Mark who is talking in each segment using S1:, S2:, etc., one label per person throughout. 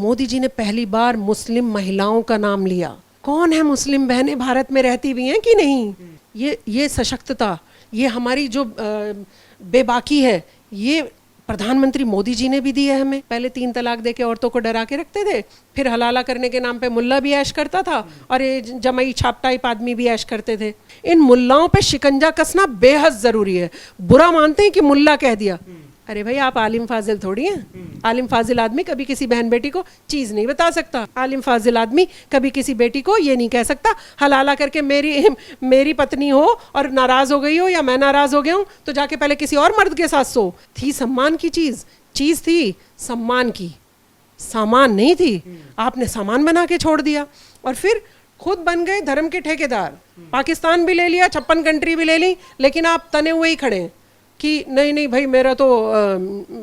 S1: मोदी जी ने पहली बार मुस्लिम महिलाओं का नाम लिया। कौन है मुस्लिम बहनें भारत में रहती भी हैं कि नहीं? ये सशक्तता, ये हमारी जो बेबाकी है, ये प्रधानमंत्री मोदी जी ने भी दी है हमें। पहले 3 तलाक देके औरतों को डरा के रखते थे, फिर हलाला करने के नाम पे मुल्ला भी ऐश करता था और ये जमाई छाप टाइप आदमी भी ऐश करते थे। इन मुल्लाओं पे शिकंजा कसना बेहद जरूरी है। बुरा मानते हैं कि मुल्ला कह दिया, अरे भाई आप आलिम फाजिल थोड़ी हैं। आलिम फाजिल आदमी कभी किसी बहन बेटी को चीज नहीं बता सकता। आलिम फाजिल आदमी कभी किसी बेटी को ये नहीं कह सकता हलाला करके मेरी पत्नी हो और नाराज हो गई हो या मैं नाराज हो गया हूं तो जाके पहले किसी और मर्द के साथ सो। थी सम्मान की चीज थी सम्मान की, सामान नहीं थी। आपने सामान बना के छोड़ दिया और फिर खुद बन गए धर्म के ठेकेदार। पाकिस्तान भी ले लिया, 56 कंट्री भी ले ली, लेकिन आप तने हुए ही खड़े हैं कि नहीं भाई मेरा तो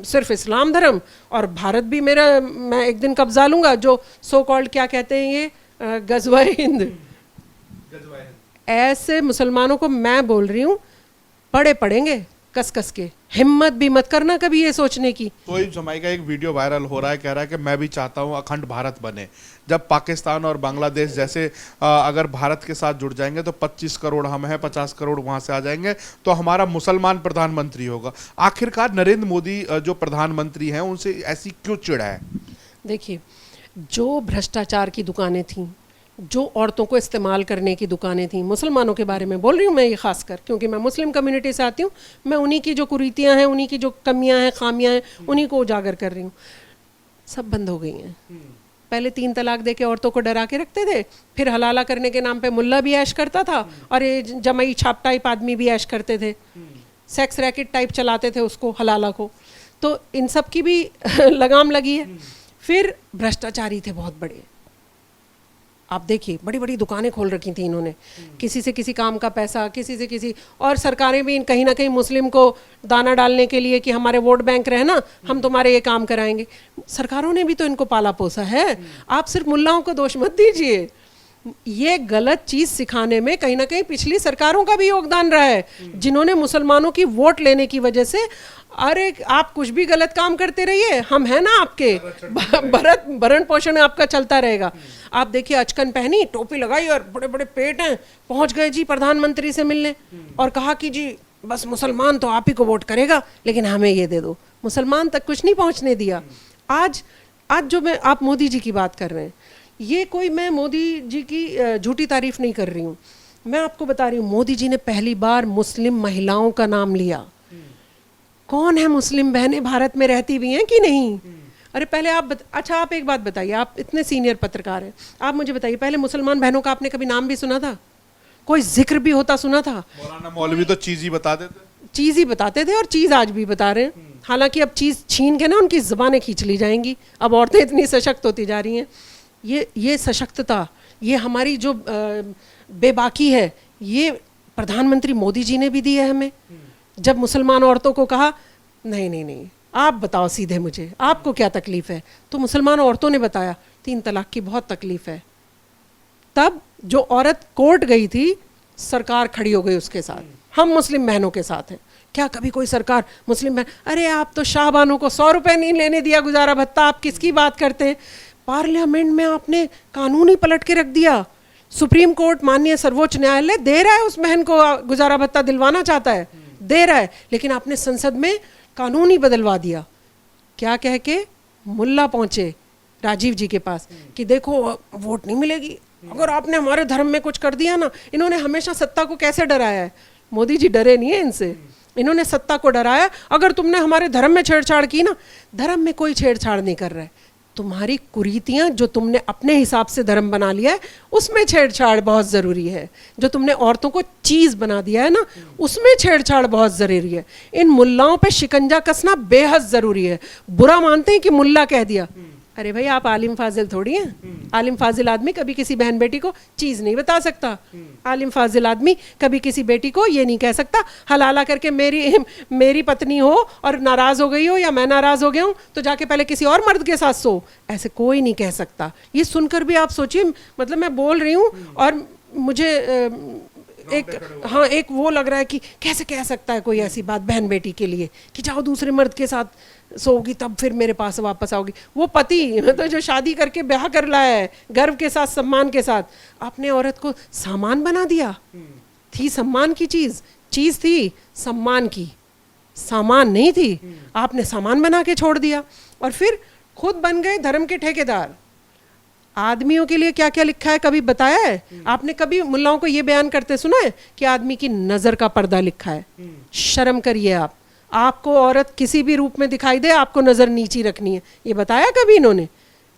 S1: सिर्फ इस्लाम धर्म और भारत भी मेरा, मैं एक दिन कब्जा लूंगा, जो सो कॉल्ड क्या कहते हैं ये गज़वा-ए हिंद। ऐसे मुसलमानों को मैं बोल रही हूँ पड़ेंगे कस कस के। हिम्मत भी मत करना कभी ये सोचने की।
S2: तो जमाई का एक वीडियो वायरल हो रहा है, कह रहा है कि मैं भी चाहता हूं अखंड भारत बने। जब पाकिस्तान और बांग्लादेश जैसे अगर भारत के साथ जुड़ जाएंगे तो 25 करोड़ हम हैं, 50 करोड़ वहां से आ जाएंगे तो हमारा मुसलमान प्रधानमंत्री होगा। आखिरकार नरेंद्र मोदी जो प्रधानमंत्री हैं उनसे ऐसी क्यों चिढ़ है?
S1: देखिए, जो भ्रष्टाचार की दुकानें थीं, जो औरतों को इस्तेमाल करने की दुकानें थीं, मुसलमानों के बारे में बोल रही हूँ मैं ये खासकर, क्योंकि मैं मुस्लिम कम्युनिटी से आती हूँ। मैं उन्हीं की जो कुरीतियाँ हैं, उन्हीं की जो कमियाँ हैं, खामियाँ हैं, उन्हीं को उजागर कर रही हूँ। सब बंद हो गई हैं। पहले 3 तलाक देके औरतों को डरा के रखते थे, फिर हलाला करने के नाम पे मुल्ला भी ऐश करता था और ये जमाई छाप टाइप आदमी भी ऐश करते थे। सेक्स रैकेट टाइप चलाते थे उसको, हलाला को। तो इन सब की भी लगाम लगी है। फिर भ्रष्टाचारी थे बहुत बड़े। आप देखिए, बड़ी बड़ी दुकानें खोल रखी थी इन्होंने, किसी से किसी काम का पैसा, किसी से किसी, और सरकारें भी कहीं ना कहीं मुस्लिम को दाना डालने के लिए कि हमारे वोट बैंक रहे ना, हम तुम्हारे ये काम कराएंगे। सरकारों ने भी तो इनको पाला पोसा है। आप सिर्फ मुल्लाओं को दोष मत दीजिए। ये गलत चीज सिखाने में कहीं ना कहीं पिछली सरकारों का भी योगदान रहा है, जिन्होंने मुसलमानों की वोट लेने की वजह से, अरे आप कुछ भी गलत काम करते रहिए, हम है ना आपके, भरण पोषण आपका चलता रहेगा। आप देखिए, अचकन पहनी, टोपी लगाई और बड़े बड़े पेट हैं, पहुंच गए जी प्रधानमंत्री से मिलने और कहा कि जी बस मुसलमान तो आप ही को वोट करेगा, लेकिन हमें ये दे दो। मुसलमान तक कुछ नहीं पहुंचने दिया। आज जो मैं, आप मोदी जी की बात कर रहे हैं, ये कोई, मैं मोदी जी की झूठी तारीफ नहीं कर रही हूँ। मैं आपको बता रही हूँ, मोदी जी ने पहली बार मुस्लिम महिलाओं का नाम लिया। कौन है मुस्लिम बहनें भारत में रहती भी हैं कि नहीं? अरे पहले आप अच्छा आप एक बात बताइए, आप इतने सीनियर पत्रकार हैं, आप मुझे बताइए, पहले मुसलमान बहनों का आपने कभी नाम भी सुना था? कोई जिक्र भी होता सुना था?
S2: मौलाना मौलवी तो चीज ही बता देते,
S1: चीज ही बताते थे और चीज आज भी बता रहे हैं। हालांकि अब चीज छीन के ना उनकी जुबानें खींच ली जाएंगी। अब औरतें इतनी सशक्त होती जा रही हैं। ये सशक्तता, ये हमारी जो बेबाकी है, ये प्रधानमंत्री मोदी जी ने भी दी है हमें। जब मुसलमान औरतों को कहा नहीं आप बताओ सीधे मुझे, आपको क्या तकलीफ है, तो मुसलमान औरतों ने बताया 3 तलाक की बहुत तकलीफ है। तब जो औरत कोर्ट गई थी, सरकार खड़ी हो गई उसके साथ। हम मुस्लिम बहनों के साथ हैं। क्या कभी कोई सरकार मुस्लिम बहन, अरे आप तो शाहबानों को 100 रुपए नहीं लेने दिया गुजारा भत्ता, आप किसकी बात करते हैं? पार्लियामेंट में आपने कानून ही पलट के रख दिया। सुप्रीम कोर्ट, माननीय सर्वोच्च न्यायालय दे रहा है, उस बहन को गुजारा भत्ता दिलवाना चाहता है, दे रहा है, लेकिन आपने संसद में कानून ही बदलवा दिया। क्या कह के? मुल्ला पहुंचे राजीव जी के पास कि देखो वोट नहीं मिलेगी अगर आपने हमारे धर्म में कुछ कर दिया ना। इन्होंने हमेशा सत्ता को कैसे डराया है? मोदी जी डरे नहीं है इनसे, इन्होंने सत्ता को डराया। अगर तुमने हमारे धर्म में छेड़छाड़ की ना, धर्म में कोई छेड़छाड़ नहीं कर रहा है, तुम्हारी कुरीतियां जो तुमने अपने हिसाब से धर्म बना लिया है, उसमें छेड़छाड़ बहुत ज़रूरी है। जो तुमने औरतों को चीज़ बना दिया है ना, उसमें छेड़छाड़ बहुत ज़रूरी है। इन मुल्लाओं पे शिकंजा कसना बेहद ज़रूरी है। बुरा मानते हैं कि मुल्ला कह दिया, अरे भाई आप आलिम फाजिल थोड़ी हैं। आलिम फाजिल आदमी कभी किसी बहन बेटी को चीज़ नहीं बता सकता। आलिम फाजिल आदमी कभी किसी बेटी को ये नहीं कह सकता हलाला करके मेरी पत्नी हो और नाराज़ हो गई हो या मैं नाराज़ हो गया हूँ तो जाके पहले किसी और मर्द के साथ सो। ऐसे कोई नहीं कह सकता। ये सुनकर भी आप सोचिए, मतलब मैं बोल रही हूँ और मुझे हाँ एक वो लग रहा है कि कैसे कह सकता है कोई ऐसी बात बहन बेटी के लिए कि जाओ दूसरे मर्द के साथ सोओगी तब फिर मेरे पास वापस आओगी। वो पति तो जो शादी करके ब्याह कर लाया है गर्व के साथ सम्मान के साथ, आपने औरत को सामान बना दिया। थी सम्मान की चीज थी सम्मान की, सामान नहीं थी। आपने सामान बना के छोड़ दिया और फिर खुद बन गए धर्म के ठेकेदार। आदमियों के लिए क्या क्या लिखा है कभी बताया है आपने? कभी मुल्लाओं को ये बयान करते सुना है कि आदमी की नजर का पर्दा लिखा है? शर्म करिए आप। आपको औरत किसी भी रूप में दिखाई दे आपको नजर नीची रखनी है, ये बताया कभी इन्होंने?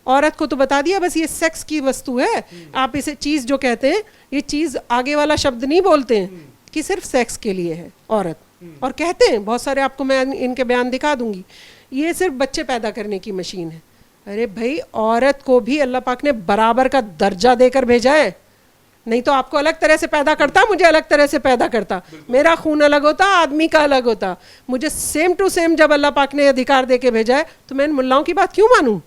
S1: औरत को तो बता दिया बस ये सेक्स की वस्तु है, आप इसे चीज जो कहते हैं ये चीज आगे वाला शब्द नहीं बोलते हैं कि सिर्फ सेक्स के लिए है औरत। और कहते हैं बहुत सारे, आपको मैं इनके बयान दिखा दूंगी, ये सिर्फ बच्चे पैदा करने की मशीन है। अरे भाई औरत को भी अल्लाह पाक ने बराबर का दर्जा देकर भेजा है, नहीं तो आपको अलग तरह से पैदा करता, मुझे अलग तरह से पैदा करता, मेरा खून अलग होता, आदमी का अलग होता। मुझे सेम टू सेम जब अल्लाह पाक ने अधिकार देके भेजा है तो मैं इन मुल्लाओं की बात क्यों मानूं?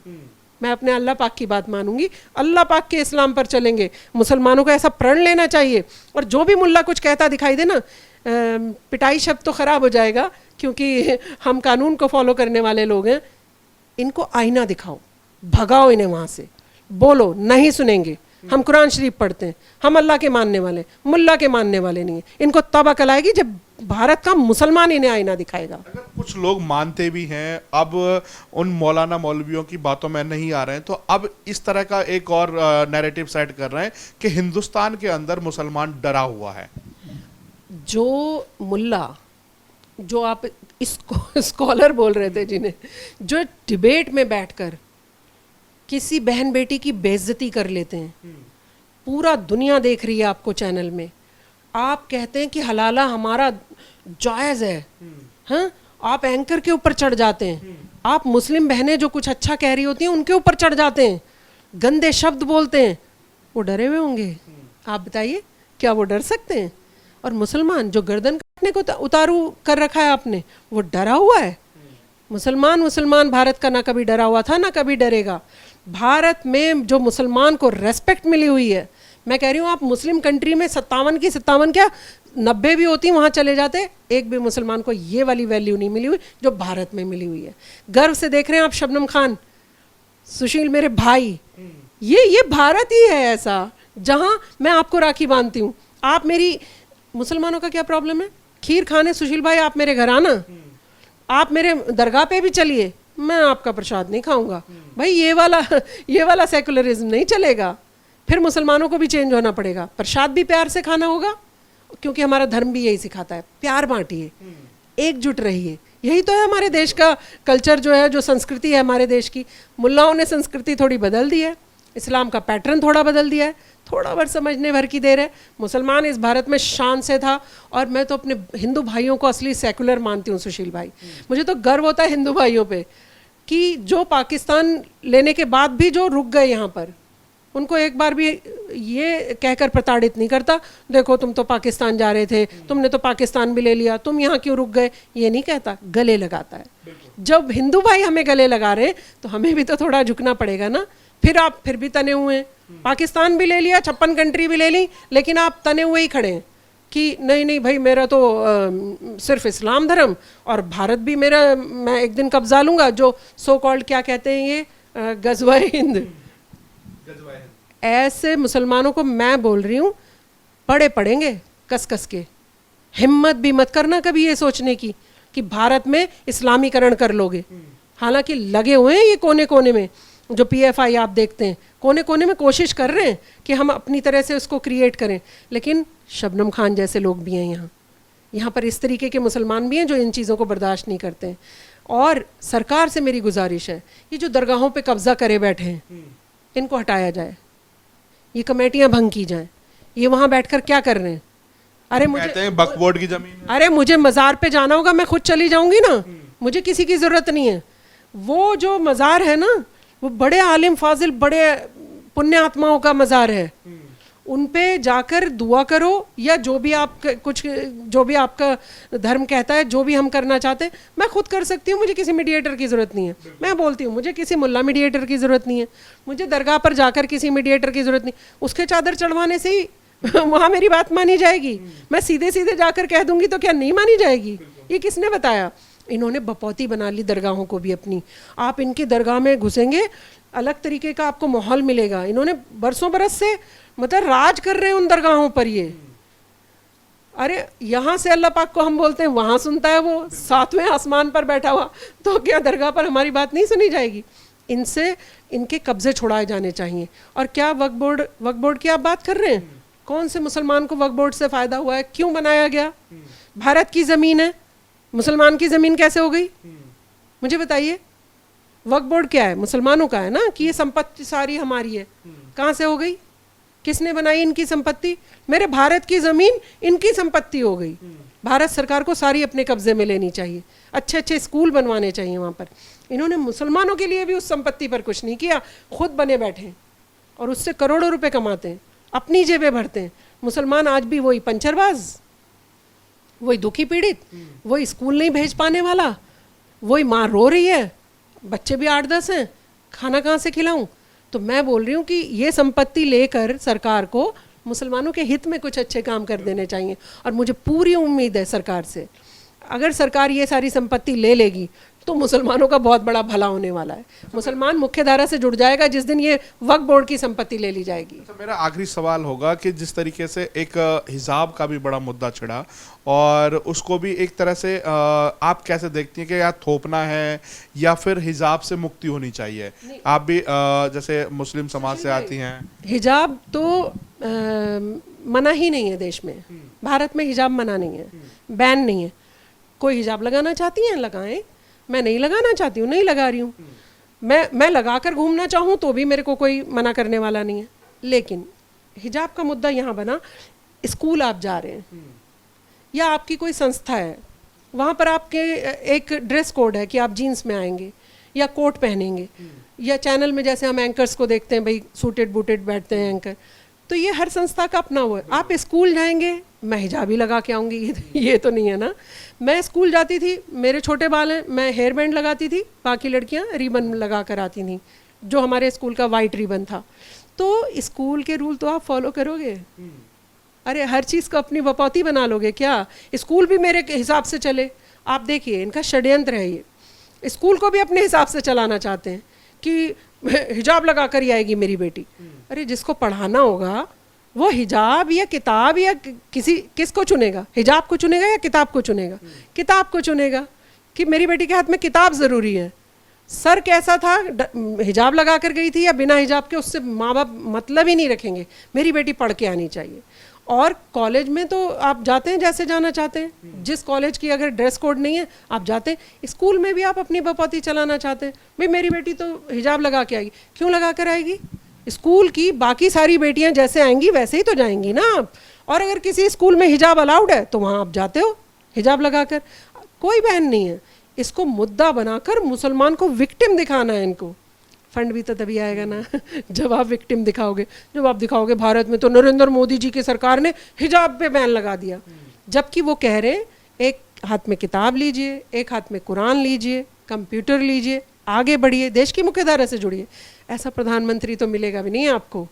S1: मैं अपने अल्लाह पाक की बात मानूंगी, अल्लाह पाक के इस्लाम पर चलेंगे। मुसलमानों को ऐसा प्रण लेना चाहिए। और जो भी मुल्ला कुछ कहता दिखाई दे ना, पिटाई शब्द तो खराब हो जाएगा क्योंकि हम कानून को फॉलो करने वाले लोग हैं। इनको आईना दिखाओ, भगाओ इन्हें वहां से, बोलो नहीं सुनेंगे। हम कुरान शरीफ पढ़ते हैं, हम अल्लाह के मानने वाले, मुल्ला के मानने वाले नहीं है। इनको तब अकल आएगी जब भारत का मुसलमान इन्हें आईना दिखाएगा।
S2: अगर कुछ लोग मानते भी हैं, अब उन मौलाना मौलवियों की बातों में नहीं आ रहे हैं, तो अब इस तरह का एक और नैरेटिव सेट कर रहे हैं कि हिंदुस्तान के अंदर मुसलमान डरा हुआ है।
S1: जो मुल्ला, जो आप इसको स्कॉलर बोल रहे थे, जिन्हें जो डिबेट में बैठकर किसी बहन बेटी की बेइज्जती कर लेते हैं, पूरा दुनिया देख रही है आपको चैनल में, आप कहते हैं कि हलाला हमारा जायज़ है, हाँ? आप एंकर के ऊपर चढ़ जाते हैं, आप मुस्लिम बहनें जो कुछ अच्छा कह रही होती हैं उनके ऊपर चढ़ जाते हैं, गंदे शब्द बोलते हैं। वो डरे हुए होंगे? आप बताइए, क्या वो डर सकते हैं? और मुसलमान जो गर्दन काटने को उतारू कर रखा है आपने, वो डरा हुआ है? मुसलमान भारत का ना कभी डरा हुआ था ना कभी डरेगा। भारत में जो मुसलमान को रेस्पेक्ट मिली हुई है, मैं कह रही हूँ आप मुस्लिम कंट्री में 57 की 57 क्या 90 भी होती, वहाँ चले जाते, एक भी मुसलमान को ये वाली वैल्यू नहीं मिली हुई जो भारत में मिली हुई है। गर्व से देख रहे हैं आप शबनम खान, सुशील मेरे भाई, ये भारत ही है ऐसा जहाँ मैं आपको राखी बांधती हूँ। आप मेरी, मुसलमानों का क्या प्रॉब्लम है? खीर खाने सुशील भाई आप मेरे घर आना, आप मेरे दरगाह पे भी चलिए, मैं आपका प्रसाद नहीं खाऊंगा। भाई ये वाला सेकुलरिज्म नहीं चलेगा। फिर मुसलमानों को भी चेंज होना पड़ेगा, प्रसाद भी प्यार से खाना होगा, क्योंकि हमारा धर्म भी यही सिखाता है, प्यार बांटिए, एकजुट रहिए। यही तो है हमारे देश का कल्चर, जो है, जो संस्कृति है हमारे देश की। मुल्लाओं ने संस्कृति थोड़ी बदल दी है, इस्लाम का पैटर्न थोड़ा बदल दिया है, थोड़ा भर समझने भर की देर है। मुसलमान इस भारत में शान से था, और मैं तो अपने हिंदू भाइयों को असली सेकुलर मानती हूँ सुशील भाई। मुझे तो गर्व होता है हिंदू भाइयों पे कि जो पाकिस्तान लेने के बाद भी जो रुक गए यहाँ पर, उनको एक बार भी ये कहकर प्रताड़ित नहीं करता, देखो तुम तो पाकिस्तान जा रहे थे, तुमने तो पाकिस्तान भी ले लिया, तुम यहाँ क्यों रुक गए, ये नहीं कहता, गले लगाता है। जब हिंदू भाई हमें गले लगा रहे हैं तो हमें भी तो थोड़ा झुकना पड़ेगा ना। फिर आप फिर भी तने हुए हैं, पाकिस्तान भी ले लिया, 56 कंट्री भी ले ली, लेकिन आप तने हुए ही खड़े हैं कि नहीं भाई मेरा तो सिर्फ इस्लाम धर्म, और भारत भी मेरा, मैं एक दिन कब्जा लूंगा, जो सो कॉल्ड क्या कहते हैं ये गज़वा-ए हिंद। ऐसे मुसलमानों को मैं बोल रही हूँ, पड़े पड़ेंगे कस कस के। हिम्मत भी मत करना कभी ये सोचने की कि भारत में इस्लामीकरण कर लोगे। हालांकि लगे हुए हैं ये कोने कोने में, जो PFI आप देखते हैं, कोने कोने में कोशिश कर रहे हैं कि हम अपनी तरह से उसको क्रिएट करें। लेकिन शबनम खान जैसे लोग भी हैं यहाँ पर इस तरीके के मुसलमान भी हैं जो इन चीज़ों को बर्दाश्त नहीं करते हैं। और सरकार से मेरी गुजारिश है, ये जो दरगाहों पे कब्जा करे बैठे हैं, इनको हटाया जाए, ये कमेटियां भंग की जाएं। ये वहाँ बैठकर क्या कर रहे हैं? अरे मुझे
S2: वक्फ बोर्ड की जमीन है।
S1: अरे मुझे मज़ार पे जाना होगा, मैं खुद चली जाऊंगी ना, मुझे किसी की ज़रूरत नहीं है। वो जो मज़ार है ना, वो बड़े आलिम फाजिल, बड़े पुण्य आत्माओं का मज़ार है, उन पे जाकर दुआ करो, या जो भी आपका धर्म कहता है, जो भी हम करना चाहते हैं, मैं खुद कर सकती हूँ, मुझे किसी मीडिएटर की ज़रूरत नहीं है। मैं बोलती हूँ मुझे किसी मुल्ला मीडिएटर की ज़रूरत नहीं है, मुझे दरगाह पर जाकर किसी मीडिएटर की ज़रूरत नहीं। उसके चादर चढ़वाने से ही वहाँ मेरी बात मानी जाएगी? मैं सीधे सीधे जाकर कह दूंगी तो क्या नहीं मानी जाएगी? ये किसने बताया? इन्होंने बपौती बना ली दरगाहों को भी अपनी। आप इनकी दरगाह में घुसेंगे, अलग तरीके का आपको माहौल मिलेगा। इन्होंने बरसों बरस से मतलब राज कर रहे हैं उन दरगाहों पर। ये अरे यहाँ से अल्लाह पाक को हम बोलते हैं, वहाँ सुनता है वो 7वें आसमान पर बैठा हुआ, तो क्या दरगाह पर हमारी बात नहीं सुनी जाएगी? इनसे इनके कब्जे छुड़ाए जाने चाहिए। और क्या वक्फ बोर्ड की आप बात कर रहे हैं? कौन से मुसलमान को वक्फ बोर्ड से फ़ायदा हुआ है? क्यों बनाया गया? भारत की ज़मीन है, मुसलमान की ज़मीन कैसे हो गई? मुझे बताइए। वक्फ बोर्ड क्या है? मुसलमानों का है ना, कि ये संपत्ति सारी हमारी है। कहाँ से हो गई? किसने बनाई इनकी संपत्ति? मेरे भारत की ज़मीन इनकी संपत्ति हो गई। भारत सरकार को सारी अपने कब्जे में लेनी चाहिए, अच्छे अच्छे स्कूल बनवाने चाहिए वहाँ पर। इन्होंने मुसलमानों के लिए भी उस संपत्ति पर कुछ नहीं किया, खुद बने बैठे हैं और उससे करोड़ों रुपए कमाते हैं, अपनी जेबें भरते हैं। मुसलमान आज भी वही पंचरबाज, वही दुखी पीड़ित, वही स्कूल नहीं भेज पाने वाला, वही माँ रो रही है, बच्चे भी 8-10 हैं, खाना कहाँ से खिलाऊं? तो मैं बोल रही हूँ कि ये संपत्ति लेकर सरकार को मुसलमानों के हित में कुछ अच्छे काम कर देने चाहिए। और मुझे पूरी उम्मीद है सरकार से, अगर सरकार ये सारी संपत्ति ले लेगी तो मुसलमानों का बहुत बड़ा भला होने वाला है। मुसलमान मुख्य धारा से जुड़ जाएगा जिस दिन ये वक्फ बोर्ड की संपत्ति ले ली जाएगी।
S2: तो मेरा आखिरी सवाल होगा कि जिस तरीके से एक हिजाब का भी बड़ा मुद्दा छिड़ा और उसको भी एक तरह से आप कैसे देखती हैं कि या थोपना है या फिर हिजाब से मुक्ति होनी चाहिए? आप भी जैसे मुस्लिम समाज से आती हैं।
S1: हिजाब तो मना ही नहीं है देश में, भारत में हिजाब मना नहीं है, बैन नहीं है। कोई हिजाब लगाना चाहती हैं लगाएं, मैं नहीं लगाना चाहती हूँ नहीं लगा रही हूँ। मैं लगा कर घूमना चाहूँ तो भी मेरे को कोई मना करने वाला नहीं है। लेकिन हिजाब का मुद्दा यहाँ बना, स्कूल आप जा रहे हैं या आपकी कोई संस्था है, वहाँ पर आपके एक ड्रेस कोड है कि आप जीन्स में आएंगे या कोट पहनेंगे, या चैनल में जैसे हम एंकर्स को देखते हैं भाई सूटेड बूटेड बैठते हैं एंकर, तो ये हर संस्था का अपना हुआ है। आप स्कूल जाएंगे, मैं हिजाब ही लगा के आऊँगी, ये तो नहीं है ना। मैं स्कूल जाती थी, मेरे छोटे बाल हैं, मैं हेयर बैंड लगाती थी, बाकी लड़कियाँ रिबन लगा कर आती थी, जो हमारे स्कूल का वाइट रिबन था। तो स्कूल के रूल तो आप फॉलो करोगे? अरे हर चीज़ को अपनी बपौती बना लोगे क्या? स्कूल भी मेरे हिसाब से चले। आप देखिए इनका षड्यंत्र है ये, स्कूल को भी अपने हिसाब से चलाना चाहते हैं कि हिजाब लगा कर ही आएगी मेरी बेटी। अरे जिसको पढ़ाना होगा वो हिजाब या किताब या किसको चुनेगा? हिजाब को चुनेगा या किताब को चुनेगा? किताब को चुनेगा कि मेरी बेटी के हाथ में किताब ज़रूरी है। सर कैसा था, हिजाब लगा कर गई थी या बिना हिजाब के, उससे माँ बाप मतलब ही नहीं रखेंगे, मेरी बेटी पढ़ के आनी चाहिए। और कॉलेज में तो आप जाते हैं जैसे जाना चाहते हैं, जिस कॉलेज की अगर ड्रेस कोड नहीं है आप जाते हैं। स्कूल में भी आप अपनी बपौती चलाना चाहते हैं, भाई मेरी बेटी तो हिजाब लगा के आएगी। क्यों लगा कर आएगी? स्कूल की बाकी सारी बेटियां जैसे आएंगी वैसे ही तो जाएंगी ना आप। और अगर किसी स्कूल में हिजाब अलाउड है तो वहाँ आप जाते हो हिजाब लगाकर, कोई बैन नहीं है। इसको मुद्दा बनाकर मुसलमान को विक्टिम दिखाना है इनको। फंड भी तो तभी आएगा ना जब आप विक्टिम दिखाओगे, जब आप दिखाओगे भारत में तो नरेंद्र मोदी जी की सरकार ने हिजाब पे बैन लगा दिया, जबकि वो कह रहे हैं एक हाथ में किताब लीजिए, एक हाथ में कुरान लीजिए, कंप्यूटर लीजिए, आगे बढ़िए, देश की मुख्यधारा से जुड़िए। ऐसा प्रधानमंत्री तो मिलेगा भी नहीं आपको।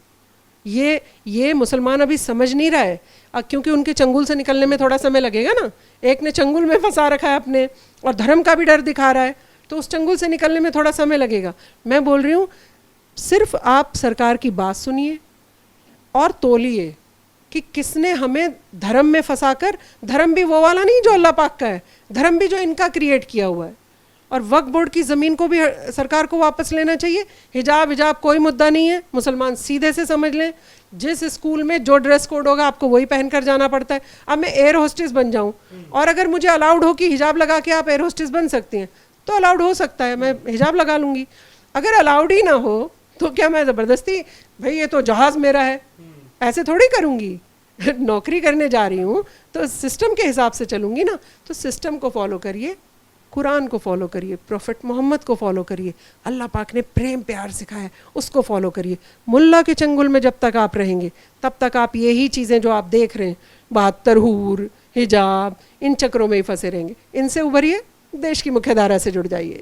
S1: ये मुसलमान अभी समझ नहीं रहा है, क्योंकि उनके चंगुल से निकलने में थोड़ा समय लगेगा ना। एक ने चंगुल में फंसा रखा है अपने और धर्म का भी डर दिखा रहा है, तो उस चंगुल से निकलने में थोड़ा समय लगेगा। मैं बोल रही हूँ सिर्फ आप सरकार की बात सुनिए और तोलिए कि किसने हमें धर्म में फंसाकर, धर्म भी वो वाला नहीं जो अल्लाह पाक का है, धर्म भी जो इनका क्रिएट किया हुआ है। और वक्फ बोर्ड की ज़मीन को भी सरकार को वापस लेना चाहिए। हिजाब कोई मुद्दा नहीं है, मुसलमान सीधे से समझ लें। जिस स्कूल में जो ड्रेस कोड होगा आपको वही पहनकर जाना पड़ता है। अब मैं एयर होस्टेस बन जाऊं और अगर मुझे अलाउड हो कि हिजाब लगा के आप एयर होस्टेस बन सकती हैं तो अलाउड हो सकता है, मैं हिजाब लगा लूँगी। अगर अलाउड ही ना हो तो क्या मैं ज़बरदस्ती, भाई ये तो जहाज़ मेरा है, ऐसे थोड़ी करूँगी। नौकरी करने जा रही हूँ तो सिस्टम के हिसाब से चलूँगी ना। तो सिस्टम को फॉलो करिए, कुरान को फॉलो करिए, प्रोफेट मोहम्मद को फॉलो करिए, अल्लाह पाक ने प्रेम प्यार सिखाया है उसको फॉलो करिए। मुल्ला के चंगुल में जब तक आप रहेंगे तब तक आप यही चीज़ें जो आप देख रहे हैं, 72 हूर, हिजाब, इन चक्रों में ही फंसे रहेंगे। इनसे उभरिए, देश की मुख्यधारा से जुड़ जाइए।